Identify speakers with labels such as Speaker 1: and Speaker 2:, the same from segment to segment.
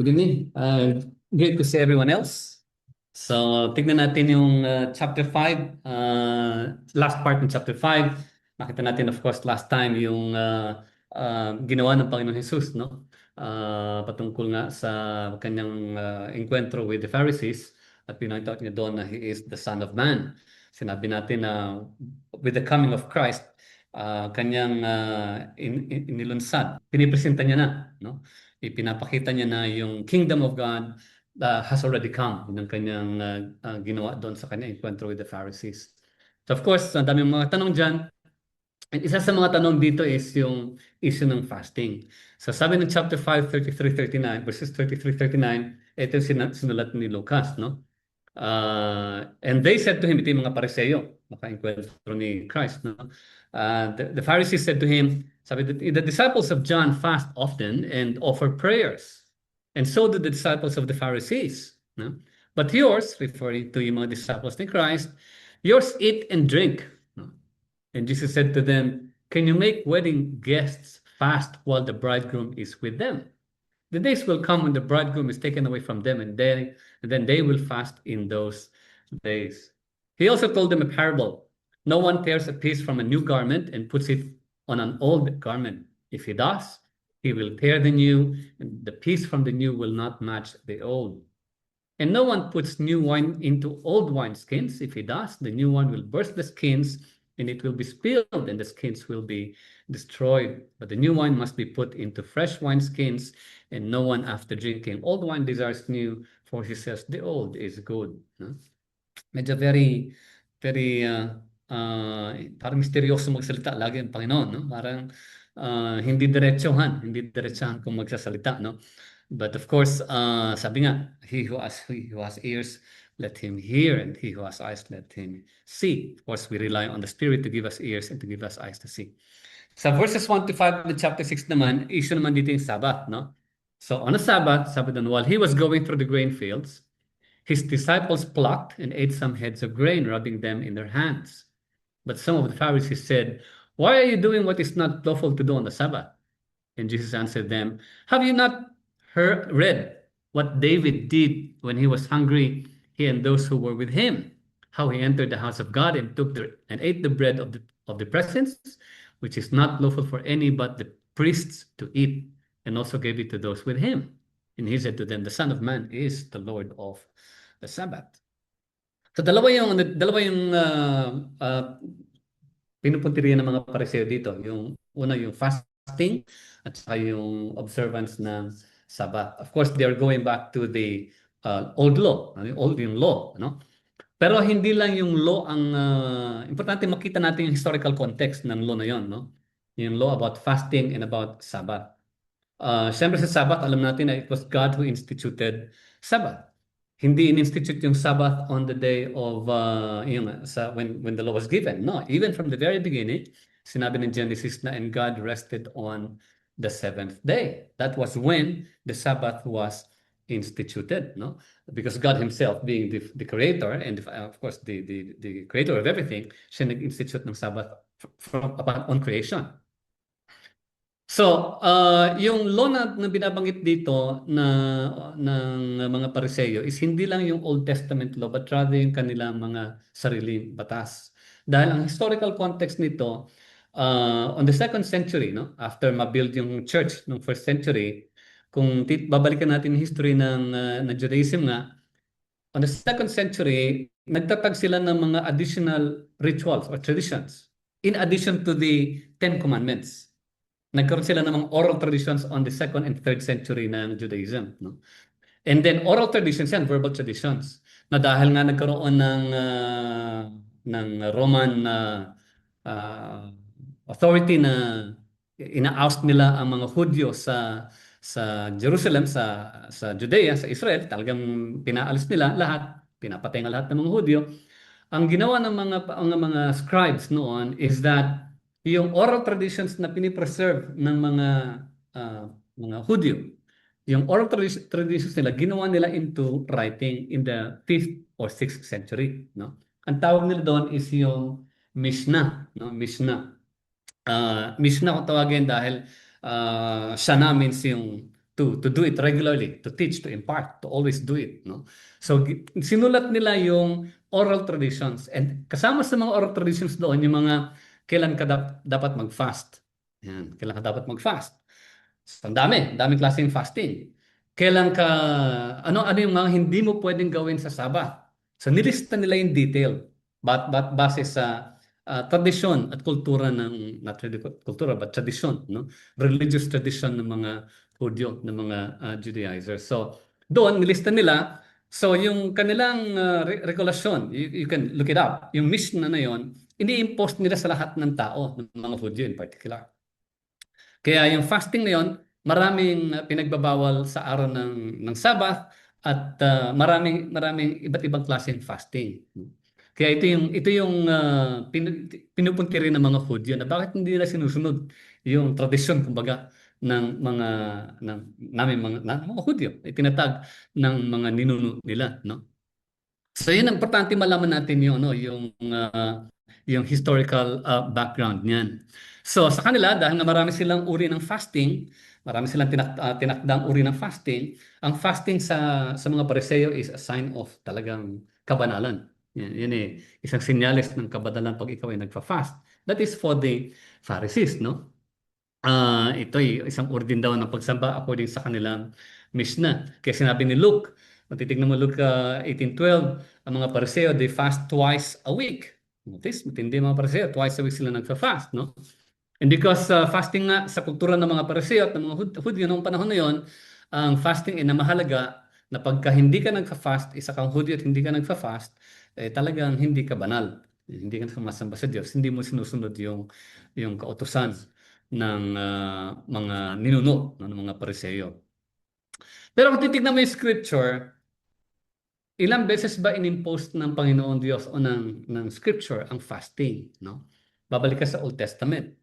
Speaker 1: Good evening. Great to see everyone else. So, tignan natin yung chapter 5, last part ng chapter 5. Nakita natin, of course, last time yung ginawa ng Panginoon Jesus, no? Patungkol nga sa kanyang encuentro with the Pharisees at pinakita niya doon na He is the Son of Man. Sinabi natin na with the coming of Christ, kanyang inilunsad, pinipresenta niya na, no? Ipinapakita niya na yung kingdom of God has already come. Yun ang kanyang ginawa doon sa kanyang encounter with the Pharisees. So of course, ang daming mga tanong dyan. And isa sa mga tanong dito is yung issue ng fasting. So sabi ng chapter 5, 33-39, verses 33-39, ito yung sinulat ni Lucas, no? And they said to him, ito yung mga Pariseo, maka-encuentro ni Christ, no? The Pharisees said to him, sabi, the disciples of John fast often and offer prayers, and so do the disciples of the Pharisees, no? But yours, referring to yung mga disciples ni Christ, yours eat and drink, no? And Jesus said to them, can you make wedding guests fast while the bridegroom is with them? The days will come when the bridegroom is taken away from them, and then they will fast in those days. He also told them a parable. No one tears a piece from a new garment and puts it on an old garment. If he does, he will tear the new, and the piece from the new will not match the old. And no one puts new wine into old wineskins. If he does, the new wine will burst the skins, and it will be spilled, and the skins will be destroyed. But the new wine must be put into fresh wineskins, and no one after drinking old wine desires new, for he says the old is good. No? Medyo very, parang misteryoso magsalita lagi ang Panginoon. No? Parang hindi diretsahan kung magsasalita. No? But of course, sabi nga, he who has ears, let him hear, and he who has eyes, let him see. Of course, we rely on the Spirit to give us ears and to give us eyes to see. Sa verses 1 to 5 of chapter 6 naman, issue naman dito yung Sabbath, no? So on a Sabbath, sabi doon, while he was going through the grain fields, his disciples plucked and ate some heads of grain, rubbing them in their hands. But some of the Pharisees said, why are you doing what is not lawful to do on the Sabbath? And Jesus answered them, have you not read what David did when he was hungry, he and those who were with him, how he entered the house of God and and ate the bread of the presence, which is not lawful for any but the priests to eat, and also gave it to those with him. And he said to them, the Son of Man is the Lord of the Sabbath. So dalawa yung pinupuntiriya ng mga Pariseo dito. Yung una yung fasting at saka yung observance ng Sabbath. Of course, they're going back to the old law, yung law, no? Pero hindi lang yung law ang importante makita natin yung historical context ng law na yon, no? Yung law about fasting and about Sabbath. Siyempre sa Sabbath, alam natin na it was God who instituted Sabbath. Hindi in-institute yung Sabbath on the day of when the law was given. No, even from the very beginning, sinabi ng Genesis na and God rested on the seventh day. That was when the Sabbath was instituted, no? Because God himself being the creator and of course the creator of everything, siya nag-institute ng Sabbath on creation. So, yung law na binabanggit dito ng mga Pariseo is hindi lang yung Old Testament law but rather yung kanilang mga sariling batas. Dahil ang historical context nito, on the 2nd century, no, after ma-build yung church ng 1st century, kung babalikan natin yung history ng Judaism nga, on the 2nd century, nagtatag sila ng mga additional rituals or traditions in addition to the Ten Commandments. Nagkaroon sila ng mga oral traditions on the 2nd and 3rd century ng Judaism, no? And then oral traditions yan, verbal traditions, na dahil nga nagkaroon ng Roman authority na ina-oust nila ang mga Hudyo sa Jerusalem, sa Judea, sa Israel, talagang pinaalis nila lahat, pinapatay nga lahat ng mga Hudyo. Ang ginawa ng mga scribes noon is that yung oral traditions na pinipreserve ng mga Hudyo, yung oral traditions nila, ginawa nila into writing in the 5th or 6th century, no? Ang tawag nila doon is yung Mishnah, no? Mishnah. Mishnah kung tawagin dahil Shana means yung to do it regularly, to teach, to impart, to always do it, no? So sinulat nila yung oral traditions, and kasama sa mga oral traditions doon yung mga kailan ka dapat mag-fast. Yan, kailan ka dapat mag-fast. So, ang daming klaseng fasting. Kailan ka, ano yung mga hindi mo pwedeng gawin sa Sabat. So nilista nila yung detail, but base sa tradisyon at kultura ng, not really kultura, but tradisyon, no? Religious tradition ng mga Hudyo, ng mga Judaizers. So doon, nilista nila. So yung kanilang regulasyon, you can look it up. Yung Mishnah na yon, ini-impose nila sa lahat ng tao, ng mga Hudyo in particular. Kaya yung fasting na yon, maraming pinagbabawal sa araw ng Sabbath at maraming iba't ibang klaseng fasting. Kaya ito yung pinupunti rin ng mga Hudyo na bakit hindi nila sinusunod yung tradisyon kumbaga ng mga Hudyo, itinatag ng mga ninuno nila, no? So yun ang importante malaman natin yung yung historical background niyan. So sa kanila, dahil nga marami silang uri ng fasting, marami silang tinakdang uri ng fasting, ang fasting sa mga Pariseo is a sign of talagang kabanalan. Yan isang senyales ng kabanalan pag ikaw ay nagfa-fast. That is for the Pharisees, no? Ito'y isang uri din daw ng pagsamba according sa kanilang Mishnah. Kaya sinabi ni Luke, kung titignan mo Luke 18:12, ang mga Pariseo, they fast twice a week. Notice, matindi mga Pariseo, twice a week sila nagfa-fast, no? And because fasting nga sa kultura ng mga Pariseo at ng mga Hudyo noong panahon na yon, ang fasting ay namahalaga na pagka hindi ka nagfa-fast, isa kang Hudyo at hindi ka nagfa-fast, talagang hindi ka banal. Hindi ka sumasamba sa Diyos. Hindi mo sinusunod yung kautusan ng mga ninuno ng mga Pariseo. Pero kung titignan mo yung scripture, ilang beses ba inimpost ng Panginoon Diyos o ng scripture ang fasting, no? Babalik ka sa Old Testament.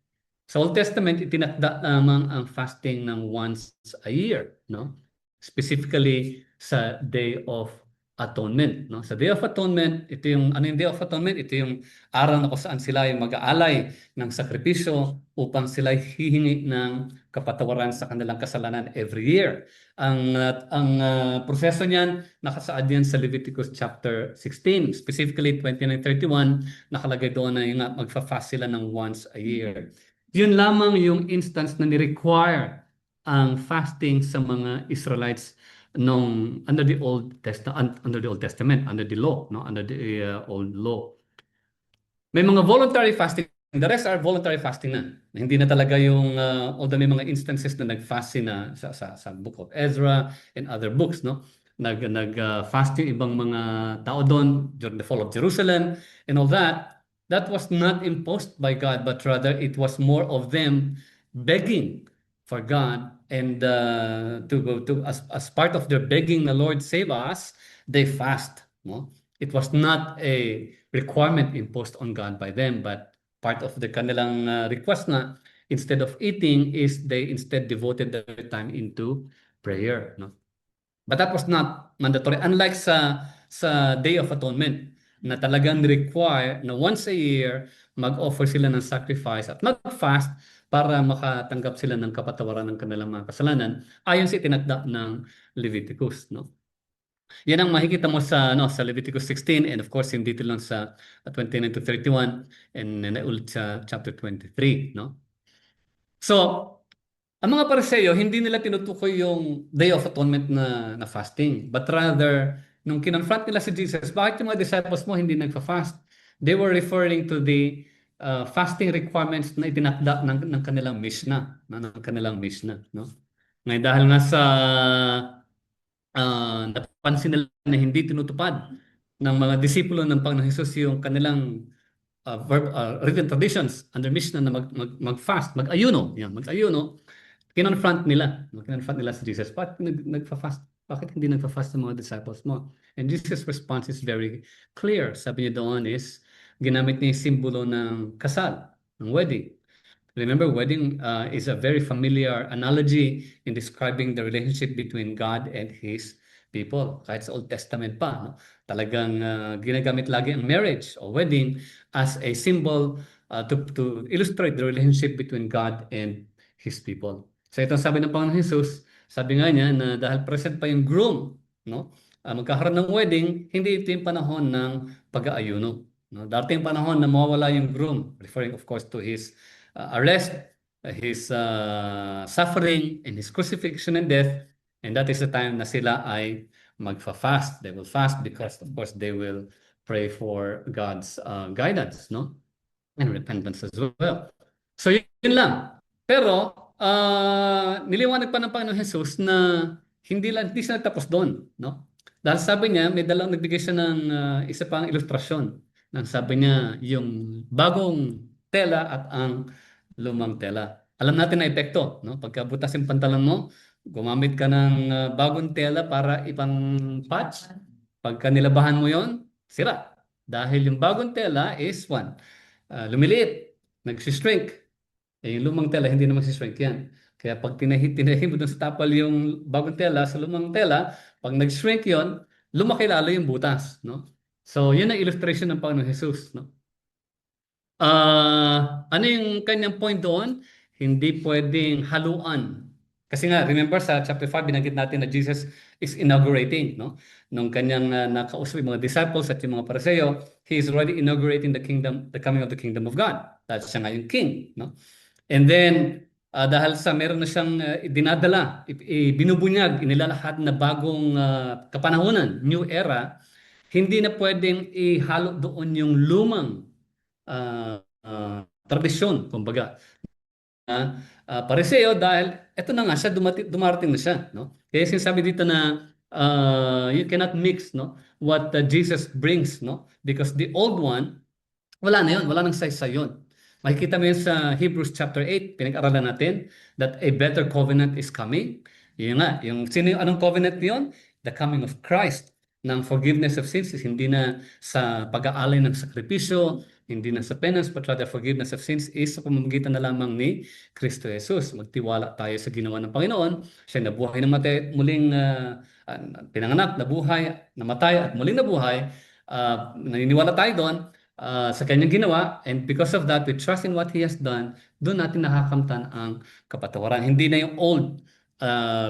Speaker 1: Sa Old Testament, itinakda lamang ang fasting ng once a year, no? Specifically sa Day of Atonement, no? Sa Day of Atonement, ano yung Day of Atonement? Ito yung araw na kung saan sila ay mag-aalay ng sakripisyo upang sila hihingi ng kapatawaran sa kanilang kasalanan every year. Ang proseso niyan nakasaad yan sa Leviticus chapter 16, specifically 29:31, nakalagay doon na yung magfa-fast sila ng once a year. Yun lamang yung instance na ni-require ang fasting sa mga Israelites under the Old Testament, under the law, no, under the old law. May mga voluntary fasting, the rest are voluntary fasting na. Hindi na talaga yung although may mga instances na nag-fast na sa Book of Ezra and other books, no. Nag-fast yung ibang mga tao doon during the fall of Jerusalem and all that. That was not imposed by God, but rather it was more of them begging for God, and as part of their begging the Lord save us, they fast. No, it was not a requirement imposed on God by them, but part of the kanilang request na instead of eating is they instead devoted their time into prayer. No, but that was not mandatory. Unlike sa Day of Atonement, na talagang require na once a year mag-offer sila ng sacrifice at mag-fast para makatanggap sila ng kapatawaran ng kanilang mga kasalanan ayon sa itinakda ng Leviticus, no? Yan ang makikita mo sa Leviticus 16, and of course hindi dito lang sa 29 to 31 and ulit sa chapter 23, no? So ang mga Pariseo, hindi nila tinutukoy yung Day of Atonement na fasting. But rather, nung kinonfront nila si Jesus, bakit yung mga disciples mo hindi nagfa-fast? They were referring to the fasting requirements na itinakda ng kanilang Mishnah. No? Ngayon dahil nga sa napansin nila na hindi tinutupad ng mga disipulo ng Panginoon Jesus yung kanilang written traditions under Mishnah na mag-fast, mag-ayuno. Yan, mag-ayuno. Kinonfront nila si Jesus. Bakit nagfa-fast? Bakit hindi nagfa-fast ng mga disciples mo? And Jesus' response is very clear. Sabi niya doon is, ginamit niya yung simbolo ng kasal, ng wedding. Remember, wedding is a very familiar analogy in describing the relationship between God and His people. Kahit sa Old Testament pa, no? Talagang ginagamit lagi ang marriage or wedding as a symbol to illustrate the relationship between God and His people. So itong sabi ng Panginoon Jesus, Sabi nga niya na dahil present pa yung groom, no? Magkakaroon ng wedding, hindi ito yung panahon ng pag-aayuno. No? Darating yung panahon na mawawala yung groom, referring of course to his arrest, his suffering, and his crucifixion and death. And that is the time na sila ay magfa-fast. They will fast because of course they will pray for God's guidance, no? And repentance as well. So yun lang. Pero niliwanag pa ng Panginoon Jesus na hindi siya nagtapos doon, no? Dahil sabi niya, nagbigay siya ng isa pang ilustrasyon. Nang sabi niya, yung bagong tela at ang lumang tela. Alam natin na epekto, no? Pagka butas yung pantalon mo, gumamit ka ng bagong tela para ipang patch. Pagka nilabahan mo yon, sira. Dahil yung bagong tela is lumiliit, nagsishrink. Yung lumang tela, hindi na magsishrink yan. Kaya pag tinahi mo dun sa tapal yung bagong tela sa lumang tela, pag nag-shrink yon, lumaki lalo yung butas, no? So, yun ang illustration ng Panginoon Jesus, no? Ano yung kanyang point doon? Hindi pwedeng haluan. Kasi nga, remember sa chapter 5, binanggit natin na Jesus is inaugurating, no? Nung kanyang nakausap yung mga disciples at yung mga Pariseo, he is already inaugurating the coming of the kingdom of God. Dahil siya nga yung king, no? And then, dahil sa meron na siyang dinadala, binubunyag, inilalahad na bagong kapanahunan, new era, hindi na pwedeng ihalo doon yung lumang tradisyon, kumbaga, pareseo dahil eto na nga siya, dumarating na siya, no? Kaya sinasabi dito na you cannot mix, no, what Jesus brings, no? Because the old one, wala na yun, wala nang saysay yun. Makikita mo yun sa Hebrews chapter 8, pinag-aralan natin, that a better covenant is coming. Yun nga, anong covenant yun? The coming of Christ. Ng forgiveness of sins is hindi na sa pag-aalay ng sakripisyo, hindi na sa penance, but rather forgiveness of sins is sa pamamagitan na lamang ni Kristo Jesus. Magtiwala tayo sa ginawa ng Panginoon. Siya nabuhay na muling pinanganak, nabuhay, namatay at muling nabuhay. Naniniwala tayo doon sa kanyang ginawa, and because of that, we trust in what He has done, doon natin nakakamtan ang kapatawaran. Hindi na yung old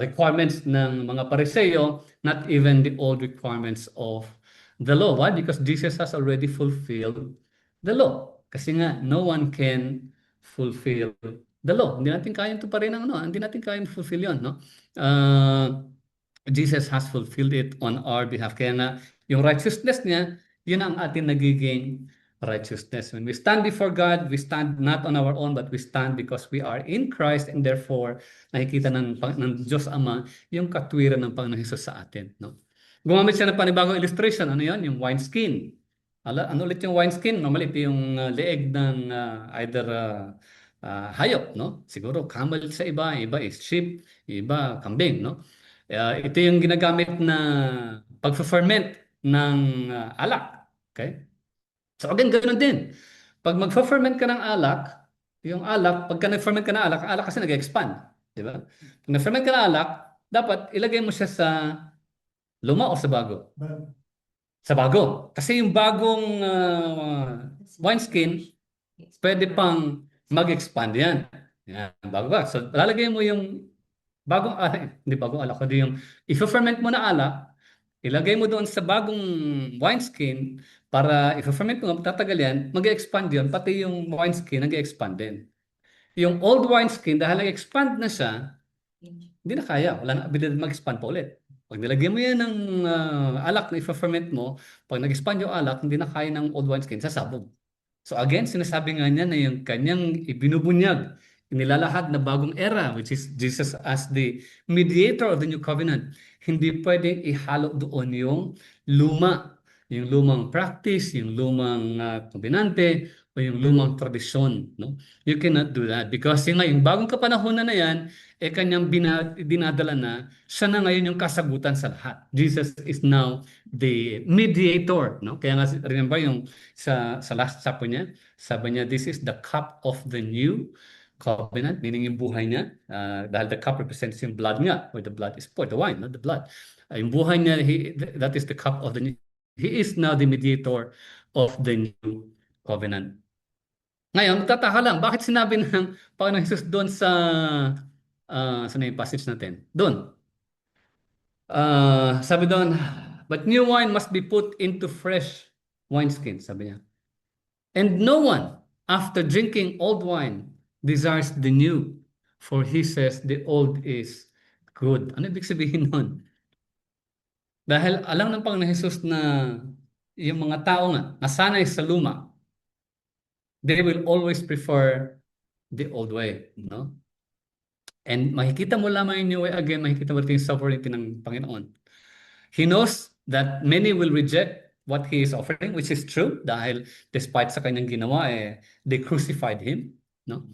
Speaker 1: requirements ng mga Pariseo, not even the old requirements of the law. Why? Because Jesus has already fulfilled the law. Kasi nga, no one can fulfill the law. Hindi natin kayang tuparin ang hindi natin kayang fulfill yun, no? Jesus has fulfilled it on our behalf. Kaya nga, yung righteousness niya, yun ang ating nagiging righteousness. When we stand before God, we stand not on our own, but we stand because we are in Christ, and therefore, nakikita ng Diyos Ama yung katwiran ng Panginoon Hesus sa atin. No? Gumamit siya ng panibagong illustration. Ano yun? Yung wineskin. Ano ulit yung wineskin? Normally, ito yung leeg ng either hayop, no? Siguro camel sa iba is sheep, iba kambing, no? Ito yung ginagamit na pag-ferment ng alak. Okay? So again, ganoon din. Pag mag-ferment ka ng alak, yung alak, pagka nag-ferment ka ng alak, alak kasi nag-expand. Di ba? Pag nag-ferment ka ng alak, dapat ilagay mo siya sa luma o sa bago? Sa bago. Kasi yung bagong wineskin, pwede pang mag-expand yan. Yan, bago ba? So, lalagay mo yung bagong alak, hindi bagong alak, kundi yung i-ferment mo na alak, ilagay mo doon sa bagong wineskin para i-ferment mo, tatagal yan, mag-expand yun, pati yung wineskin nag-expand din. Yung old wineskin, dahil nag-expand na siya, hindi na kaya, wala na abilidad mag-expand pa ulit. Pag nilagyan mo yan ng alak na i-ferment mo, pag nag-expand yung alak, hindi na kaya ng old wineskin, sasabog. So again, sinasabi nga niya na yung kanyang ibinubunyag, inilalahad na bagong era, which is Jesus as the mediator of the new covenant. Hindi pwedeng ihalo doon yung lumang practice, yung lumang kombinante, o yung lumang tradisyon. No? You cannot do that because yung bagong kapanahonan na yan, kanyang dinadala na, siya na ngayon yung kasagutan sa lahat. Jesus is now the mediator. No? Kaya nga, remember yung sa last chapter niya, sabi niya, this is the cup of the new covenant, meaning yung buhay niya, dahil the cup represents yung blood niya, or the blood is poured, the wine, not the blood. Yung buhay niya, that is the cup of the new. He is now the mediator of the new covenant. Ngayon, tataka lang, bakit sinabi ng Panginoon Jesus doon sa Saan na yung passage natin? Doon. Sabi doon, but new wine must be put into fresh wineskin, sabi niya. And no one, after drinking old wine, desires the new, for he says the old is good. Ano ibig sabihin nun? Dahil alam ng Panginoon Jesus na yung mga tao nga, nasanay sa luma, they will always prefer the old way, no? And makikita mo lamang yung new way again, makikita mo rin yung sovereignty ng Panginoon. He knows that many will reject what He is offering, which is true, dahil despite sa kanyang ginawa, they crucified Him, no?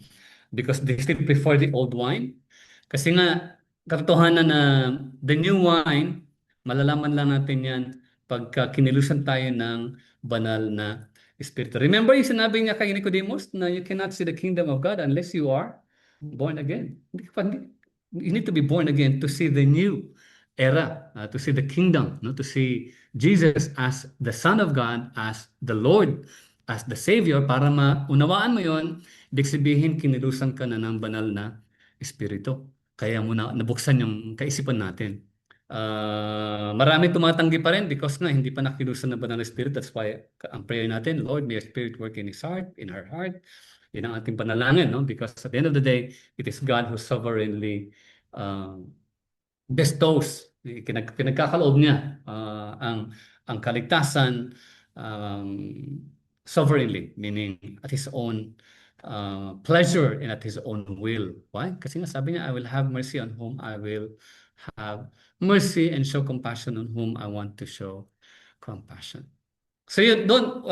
Speaker 1: Because they still prefer the old wine. Kasi nga, katotohanan na the new wine, malalaman lang natin yan pagka kinilusan tayo ng banal na Espiritu. Remember yung sinabi niya kay Nicodemus na you cannot see the kingdom of God unless you are born again. You need to be born again to see the new era, to see the kingdom, no? To see Jesus as the Son of God, as the Lord, as the Savior. Para maunawaan mo yon, ibig sabihin kinilusan ka na ng banal na Espiritu. Kaya mo na nabuksan yung kaisipan natin. Marami tumatanggi pa rin because nga hindi pa nakilusan ng banal na Espiritu. That's why ang prayer natin, Lord, may your Spirit work in his heart, in her heart. Yun ang ating panalangin, no? Because at the end of the day, it is God who sovereignly bestows, pinagkakaloob niya ang kaligtasan sovereignly, meaning at His own pleasure and at His own will. Why? Kasi nga sabi niya, I will have mercy on whom I will have mercy and show compassion on whom I want to show compassion. So yun, doon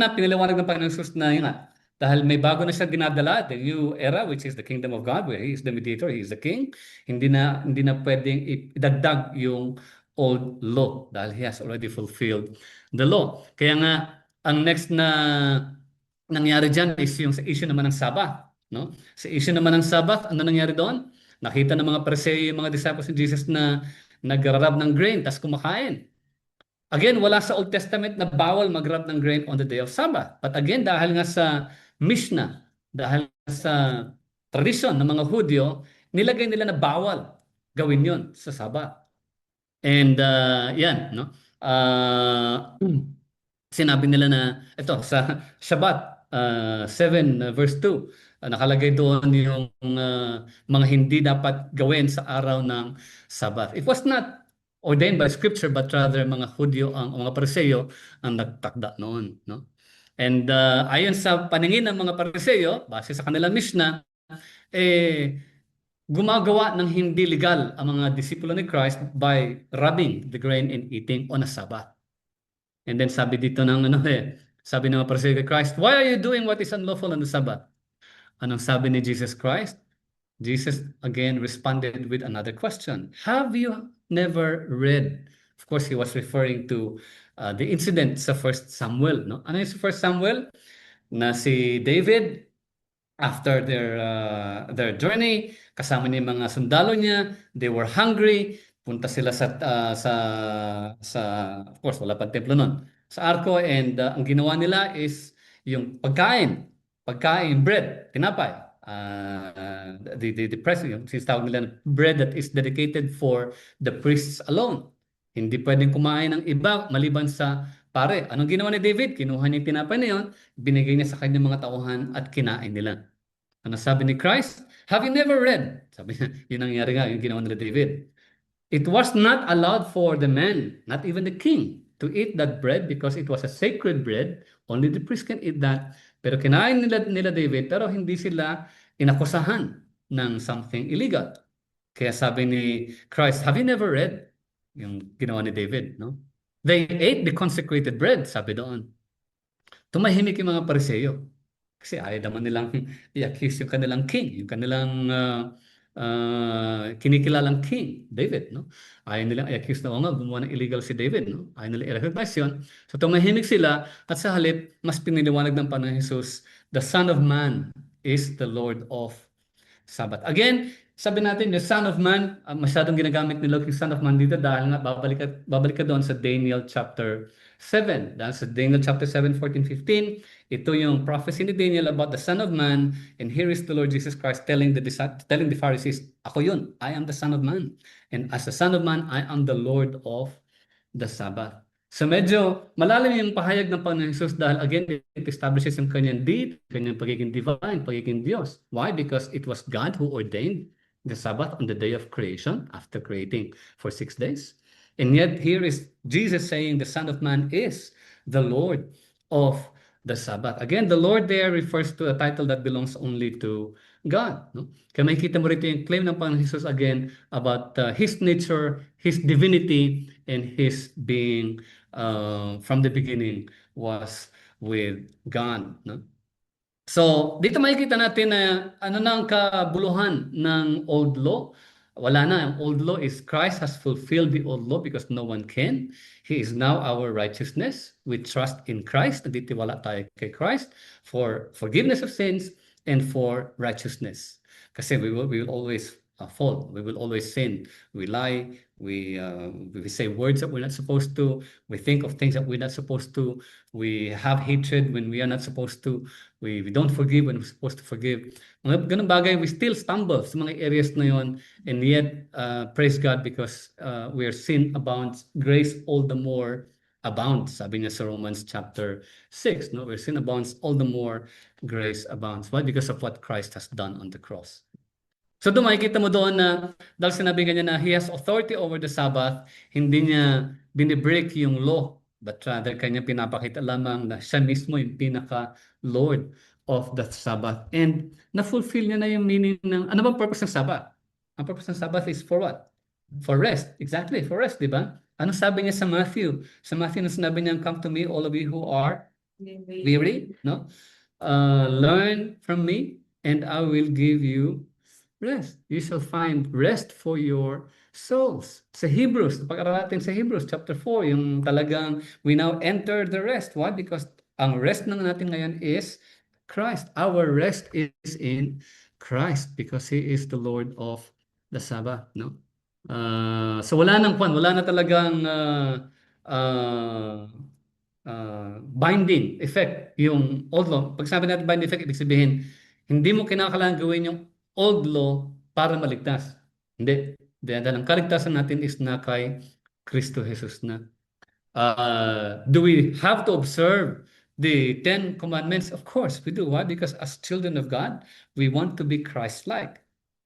Speaker 1: na pinaliwanag ng Panginoon Jesus na yun nga, dahil may bago na siya dinadala, the new era, which is the kingdom of God, where He is the mediator, He is the king. Hindi na pwedeng idagdag yung old law dahil He has already fulfilled the law. Kaya nga, ang next na nangyari dyan is yung sa issue naman ng Sabbath. No? Sa issue naman ng Sabbath, ano nangyari doon? Nakita ng mga Pariseo, yung mga disciples ni Jesus na nagrarab ng grain, tas kumakain. Again, wala sa Old Testament na bawal mag-grab ng grain on the day of Sabbath. But again, dahil nga sa Mishnah, dahil sa tradisyon ng mga Hudyo, nilagay nila na bawal gawin yon sa Sabbath. And yan, no? Sinabi nila na, ito, sa Shabbat 7 verse 2, nakalagay doon yung mga hindi dapat gawin sa araw ng Sabbath. It was not ordained by Scripture, but rather mga Hudyo, mga Pariseo ang nagtakda noon, no? And ayon sa paningin ng mga Pariseo, base sa kanilang Mishnah, gumagawa ng hindi legal ang mga disipulo ni Christ by rubbing the grain and eating on a Sabbath. And then sabi dito ng sabi ng mga Pariseo kay Christ, why are you doing what is unlawful on the Sabbath? Anong sabi ni Jesus Christ? Jesus again responded with another question. Have you never read? Of course, he was referring to the incident sa 1 Samuel. No? Ano yung sa 1 Samuel? Na si David, after their journey, kasama niya yung mga sundalo niya, they were hungry, punta sila sa of course, wala pang templo nun, sa Arko, and ang ginawa nila is yung pagkain, bread, tinapay. The present, yung sinatawag nila bread that is dedicated for the priests alone. Hindi pwedeng kumain ng iba maliban sa pare. Anong ginawa ni David? Kinuha niya yung tinapay na yun, binigay niya sa kanyang mga tauhan at kinain nila. Ano sabi ni Christ? Have you never read? Sabi niya, yun ang nangyari nga, yung ginawa nila David. It was not allowed for the man, not even the king, to eat that bread because it was a sacred bread. Only the priest can eat that. Pero kinain nila David, pero hindi sila inakusahan ng something illegal. Kaya sabi ni Christ, have you never read? Yung ginawa ni David, no? They ate the consecrated bread, sabi doon. Tumahimik yung mga Pariseo. Kasi ayaw naman nilang i-accuse yung kanilang king, yung kanilang kinikilalang king, David, no? Ayaw nilang i-accuse na, nga, gumawa ng illegal si David, no? Ayaw nilang i-recognize yun. So tumahimik sila at sa halip, mas piniliwanag ng Panginoon Jesus, the Son of Man is the Lord of Sabbath. Again, sabi natin, the Son of Man, masyadong ginagamit ni Luke yung Son of Man dito dahil nga babalik ka doon sa Daniel chapter 7. Dahil sa Daniel chapter 7, 14, 15, ito yung prophecy ni Daniel about the Son of Man, and here is the Lord Jesus Christ telling the Pharisees, ako yun, I am the Son of Man. And as the Son of Man, I am the Lord of the Sabbath. So medyo malalim yung pahayag ng Panginoon Jesus dahil again, it establishes yung kanyang deity, kanyang pagiging divine, pagiging Diyos. Why? Because it was God who ordained the Sabbath on the day of creation after creating for 6 days. And yet here is Jesus saying the Son of Man is the Lord of the Sabbath. Again, the Lord there refers to a title that belongs only to God. No? Kaya makikita mo rito yung claim ng Panginoon Jesus again about His nature, His divinity, and His being from the beginning was with God. No? So, dito makikita natin na ano na ang kabuluhan ng old law. Wala na. Ang old law is Christ has fulfilled the old law because no one can. He is now our righteousness. We trust in Christ. Nanditiwala tayo kay Christ for forgiveness of sins and for righteousness. Kasi we will always fall. We will always sin. We lie. We say words that we're not supposed to. We think of things that we're not supposed to. We have hatred when we are not supposed to. We don't forgive when we're supposed to forgive. Mga ganun bagay, we still stumble sa mga areas na yon, and yet, praise God because where sin abounds, grace all the more abounds. Sabi niya sa Romans chapter 6, no? Where sin abounds, all the more grace abounds. Why? Because of what Christ has done on the cross. So doon makikita mo doon na dahil sinabi niya na He has authority over the Sabbath, hindi niya binibreak yung law, but rather kanya pinapakita lamang na siya mismo yung pinaka-Lord of the Sabbath. And na-fulfill niya na yung meaning ng, ano bang purpose ng Sabbath? Ang purpose ng Sabbath is for what? For rest. Exactly, for rest, di ba? Ano sabi niya sa Matthew? Sa Matthew, na sinabi niya, come to me, all of you who are weary, no? Learn from me, and I will give you rest. You shall find rest for your souls. Sa Hebrews, pag-aralan natin sa Hebrews chapter 4, yung talagang we now enter the rest. Why? Because ang rest ng natin ngayon is Christ. Our rest is in Christ because He is the Lord of the Sabbath. No? So wala na talagang binding effect yung old law. Pag sabi natin binding effect, ibig sabihin, hindi mo kinakailangan gawin yung old law para maligtas. Hindi. Dahil ang kaligtasan natin is na kay Kristo Jesus na. Do we have to observe the 10 commandments? Of course we do. Why? Because as children of God, we want to be Christ-like.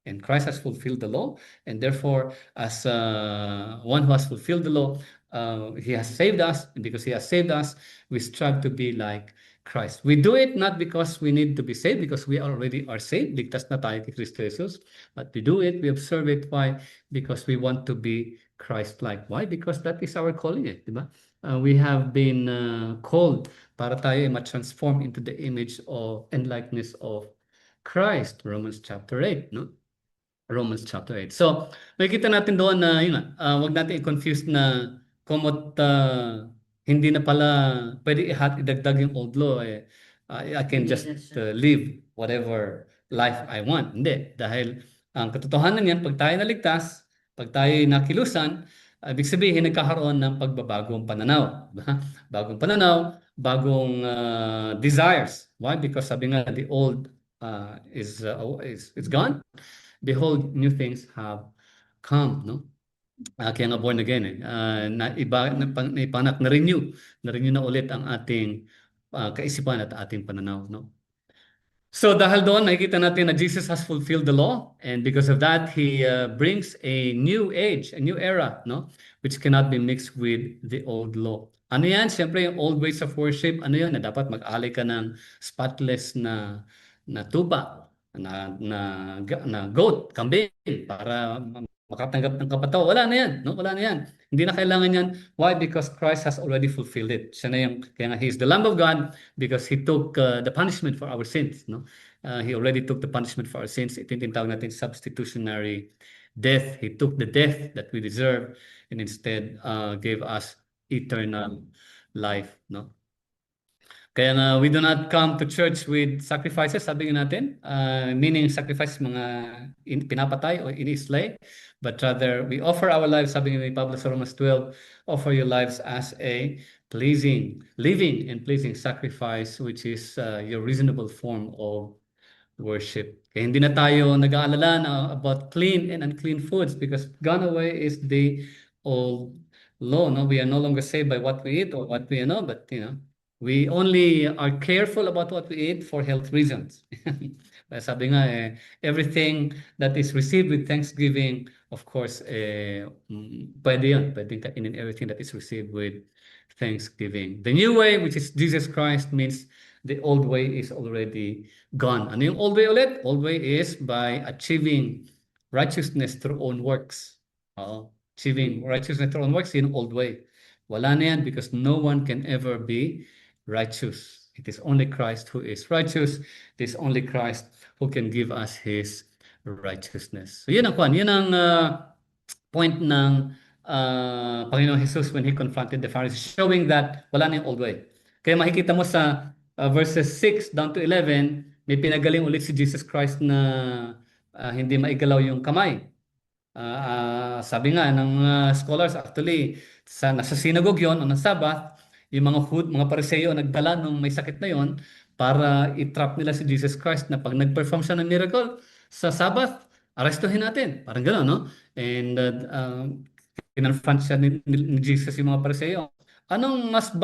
Speaker 1: And Christ has fulfilled the law. And therefore, as one who has fulfilled the law, He has saved us. And because He has saved us, we strive to be like Christ. We do it not because we need to be saved, because we already are saved. Ligtas na tayo kay Kristo Jesus. But we do it, we observe it. Why? Because we want to be Christ-like. Why? Because that is our calling, di ba? We have been called para tayo ma-transform into the image of and likeness of Christ. Romans chapter 8, no? Romans chapter 8. So, makikita natin doon na, yun nga, wag natin i-confuse na kumot hindi na pala pwede idagdag yung old law. I can just live whatever life I want. Hindi. Dahil ang katotohanan yan, pag tayo naligtas, pag tayo nakilusan, ibig sabihin, nagkakaroon ng pagbabagong pananaw. Bagong pananaw, bagong desires. Why? Because sabi nga, the old is gone. Behold, new things have come, no? Kaya nga born again, na-renew na ulit ang ating kaisipan at ating pananaw, no? So dahil doon, nakikita natin na Jesus has fulfilled the law, and because of that, He brings a new age, a new era, no? Which cannot be mixed with the old law. Ano yan? Siyempre, yung old ways of worship, ano yan? Na dapat mag-alay ka ng spotless na tupa, na goat, kambing, para makatanggap ng kapataw. Wala na yan, no? Wala na yan. Hindi na kailangan yan. Why? Because Christ has already fulfilled it. Siya na yung, kaya nga, He is the Lamb of God because He took the punishment for our sins, no? He already took the punishment for our sins. Ito yung tinatawag natin substitutionary death. He took the death that we deserve and instead gave us eternal life, no? Kaya nga, we do not come to church with sacrifices, sabi nga natin, meaning sacrifice mga pinapatay o ini-slay, but rather we offer our lives, sabi nga ni Pablo sa Romans 12, offer your lives as a pleasing, living and pleasing sacrifice, which is your reasonable form of worship. Kaya hindi na tayo nag-aalala na about clean and unclean foods because gone away is the old law. No, we are no longer saved by what we eat or what we know, but we only are careful about what we eat for health reasons. Kaya sabi nga, everything that is received with thanksgiving, of course, pwede yun. Pwede kainin everything that is received with thanksgiving. The new way, which is Jesus Christ, means the old way is already gone. Ano yung old way ulit? Old way is by achieving righteousness through own works. Achieving righteousness through own works, yun old way. Wala na yan because no one can ever be righteous. It is only Christ who is righteous. It is only Christ who can give us His righteousness. So yun ang kwan. Yun ang point ng Panginoong Jesus when He confronted the Pharisees, showing that wala na yung old way. Kaya makikita mo sa verses 6 down to 11, may pinagaling ulit si Jesus Christ na hindi maigalaw yung kamay. Sabi nga ng scholars, actually, nasa synagogue yon o ng Sabbath, yung mga Pariseo nagdala nung may sakit na yon para i-trap nila si Jesus Christ na pag nag-perform siya ng miracle sa Sabbath, arestuhin natin. Parang gano'n, no? And kinonfront siya ni Jesus yung mga Pariseo. Anong mas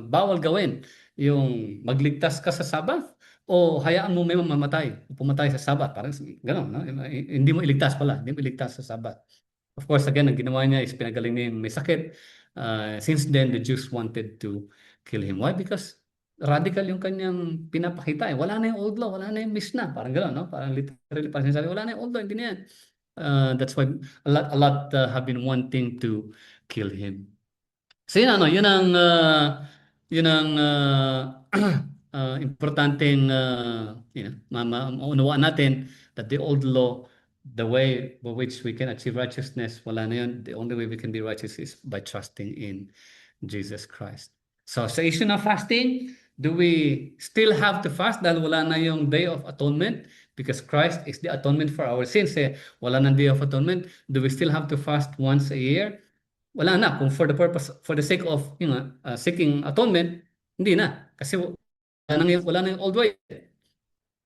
Speaker 1: bawal gawin? Yung magligtas ka sa Sabbath o hayaan mo may mamamatay, pumatay sa Sabbath? Parang gano'n, no? Hindi mo iligtas pala, hindi mo iligtas sa Sabbath. Of course, again, ang ginawa niya is pinagaling niya yung may sakit. Since then, the Jews wanted to kill him. Why? Because radical yung kanyang pinapakita. Wala na yung old law, wala na yung Mishnah. Parang gano'n, no? Parang literally, parang sinasabi, wala na yung old law, hindi na yan. That's why a lot have been wanting to kill him. So yun ang importanteng maunawaan natin that the old law, the way by which we can achieve righteousness, wala na yun. The only way we can be righteous is by trusting in Jesus Christ. So sa issue ng fasting, do we still have to fast dahil wala na yung Day of Atonement? Because Christ is the atonement for our sins. Wala nang Day of Atonement. Do we still have to fast once a year? Wala na. Kung for the sake of seeking atonement, hindi na. Kasi wala na yung old way.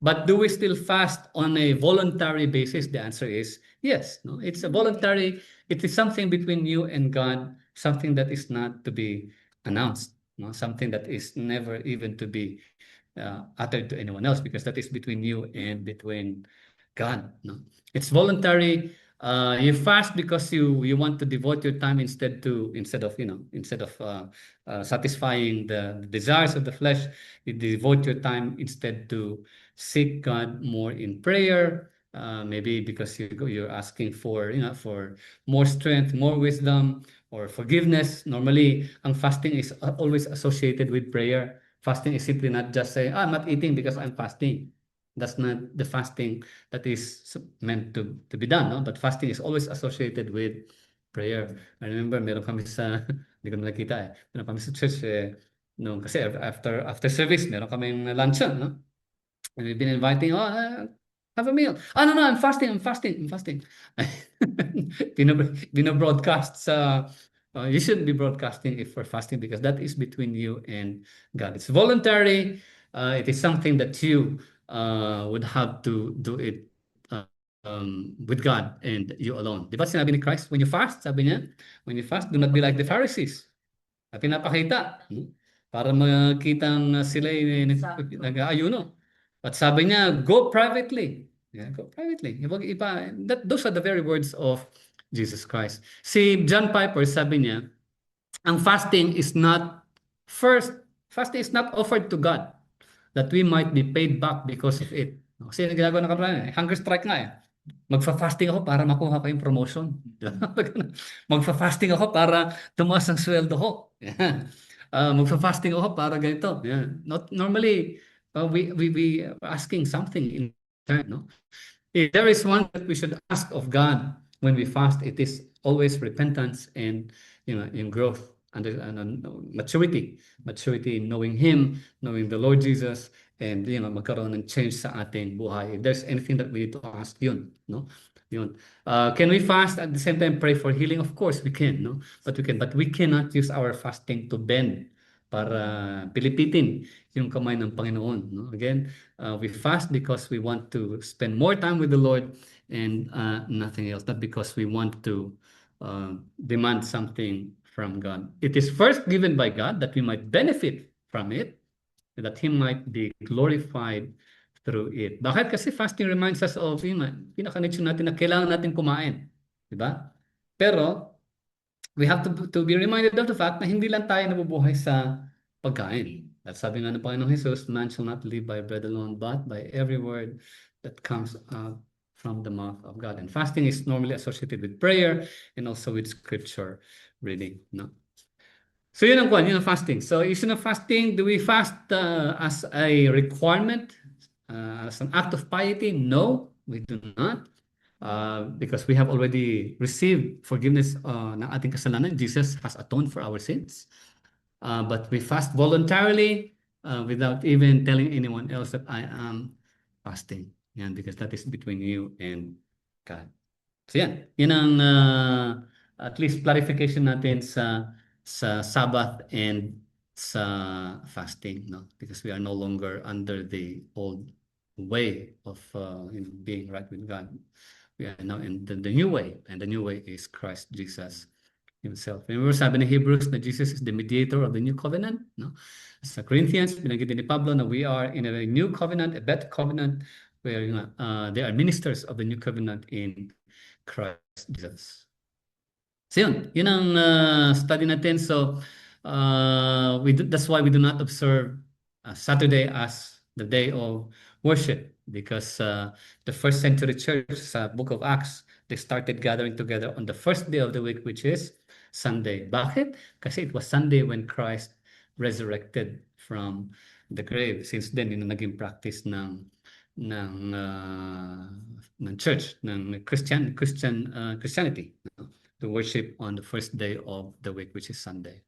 Speaker 1: But do we still fast on a voluntary basis? The answer is yes. No, it's a voluntary. It is something between you and God, something that is not to be announced. No, something that is never even to be uttered to anyone else, because that is between you and between God. No, it's voluntary. You fast because you want to devote your time instead of satisfying the desires of the flesh. You devote your time instead to seek God more in prayer. Maybe because you're asking for more strength, more wisdom, or forgiveness. Normally, ang fasting is always associated with prayer. Fasting is simply not just saying, I'm not eating because I'm fasting. That's not the fasting that is meant to be done, no? But fasting is always associated with prayer. I remember, meron kami hindi ko na nakita meron kami sa church, kasi after service, meron kaming luncheon, no? And we've been inviting, have a meal. No, I'm fasting. Broadcast you shouldn't be broadcasting if we're fasting, because that is between you and God. It's voluntary. It is something that you would have to do it with God and you alone. Di ba sinabi ni Christ, when you fast, sabi niya, when you fast, do not be like the Pharisees. Pinapakita, para makitang sila nag-aayuno. But sabi niya, go privately. Yeah, go privately. Those are the very words of Jesus Christ. Si John Piper, sabi niya, ang fasting is not offered to God that we might be paid back because of it. Kasi ginagawa na kami, hunger strike nga Magfa-fasting ako para makuha ko yung promotion. Magfa-fasting ako para tumaas ang sweldo ko. Magfa-fasting ako para ganito. Normally, we are asking something in return, no? If there is one that we should ask of God when we fast, it is always repentance and in growth. maturity in knowing Him, knowing the Lord Jesus, and magkaroon ng change sa ating buhay. If there's anything that we need to ask, yun, no? Yun. Can we fast at the same time pray for healing? Of course we can, no? But we cannot use our fasting to bend para pilipitin yung kamay ng Panginoon, no? Again, we fast because we want to spend more time with the Lord and nothing else, not because we want to demand something from God. It is first given by God that we might benefit from it, that He might be glorified through it. Bakit? Kasi fasting reminds us of pinaka-nature natin na kailangan natin kumain. Diba? Pero, we have to be reminded of the fact na hindi lang tayo nabubuhay sa pagkain. At sabi nga ng Panginoong Jesus, man shall not live by bread alone, but by every word that comes out from the mouth of God. And fasting is normally associated with prayer and also with scripture reading. No? So yun ang fasting. So issue of fasting, do we fast as a requirement, as an act of piety? No, we do not. Because we have already received forgiveness ng ating kasalanan. Jesus has atoned for our sins. But we fast voluntarily without even telling anyone else that I am fasting. Yan, because that is between you and God. So yan, yun ang at least clarification natin sa Sabbath and sa fasting, no? Because we are no longer under the old way of being right with God. We are now in the new way, and the new way is Christ Jesus Himself. Remember, sabi ni Hebrews na Jesus is the mediator of the new covenant, no? Sa Corinthians, binanggit din ni Pablo na we are in a new covenant, a better covenant, where they are ministers of the new covenant in Christ Jesus. So yun ang study natin. So that's why we do not observe Saturday as the day of worship, because the first century church sa Book of Acts, they started gathering together on the first day of the week, which is Sunday. Bakit? Kasi it was Sunday when Christ resurrected from the grave. Since then, yun ang naging practice ng church, ng Christianity, to worship on the first day of the week, which is Sunday.